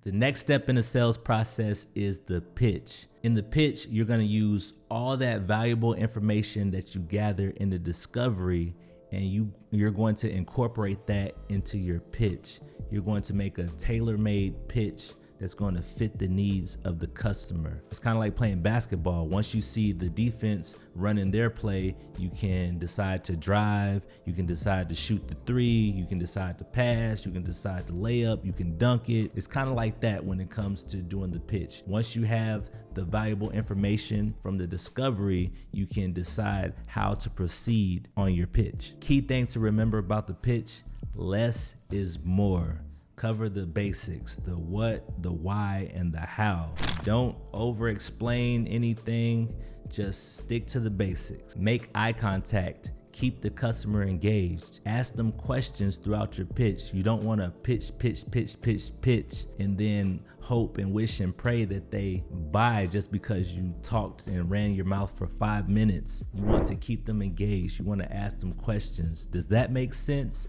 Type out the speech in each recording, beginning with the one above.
The next step in the sales process is the pitch. In the pitch, you're going to use all that valuable information that you gather in the discovery, and you're going to incorporate that into your pitch. You're going to make a tailor-made pitch that's going to fit the needs of the customer. It's kind of like playing basketball. Once you see the defense running their play, you can decide to drive, you can decide to shoot the three, you can decide to pass, you can decide to lay up, you can dunk it. It's kind of like that when it comes to doing the pitch. Once you have the valuable information from the discovery, you can decide how to proceed on your pitch. Key things to remember about the pitch: less is more. Cover the basics, the what, the why, and the how. Don't over-explain anything, just stick to the basics. Make eye contact, keep the customer engaged. Ask them questions throughout your pitch. You don't wanna pitch, and then hope and wish and pray that they buy just because you talked and ran your mouth for 5 minutes. You want to keep them engaged. You wanna ask them questions. Does that make sense?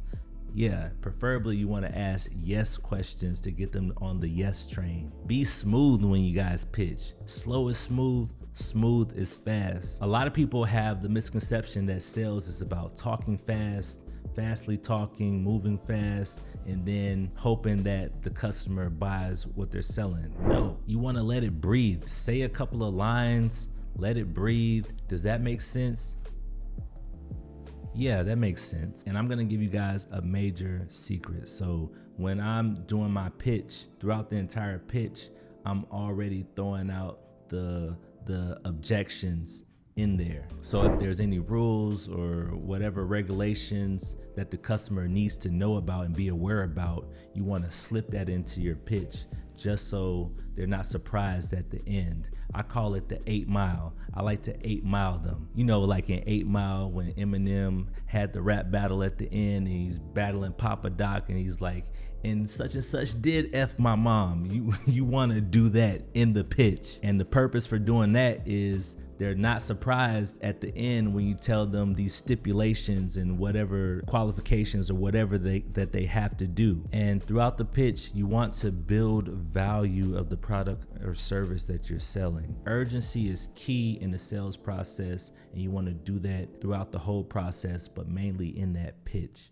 Yeah, preferably you want to ask yes questions to get them on the yes train. Be smooth when you guys pitch. Slow is smooth, smooth is fast. A lot of people have the misconception that sales is about talking fast, fastly talking, moving fast, and then hoping that the customer buys what they're selling. No, you want to let it breathe. Say a couple of lines, let it breathe. Does that make sense? Yeah, that makes sense. And I'm gonna give you guys a major secret. So when I'm doing my pitch, throughout the entire pitch, I'm already throwing out the objections in there. So if there's any rules or whatever regulations that the customer needs to know about and be aware about, you want to slip that into your pitch just so they're not surprised at the end. I call it the 8 Mile. I like to 8 Mile them. You know, like in 8 Mile when Eminem had the rap battle at the end and he's battling Papa Doc and he's like, and such did F my mom. You want to do that in the pitch. And the purpose for doing that is they're not surprised at the end when you tell them these stipulations and whatever qualifications or whatever that they have to do. And throughout the pitch, you want to build value of the product or service that you're selling. Urgency is key in the sales process, and you want to do that throughout the whole process, but mainly in that pitch.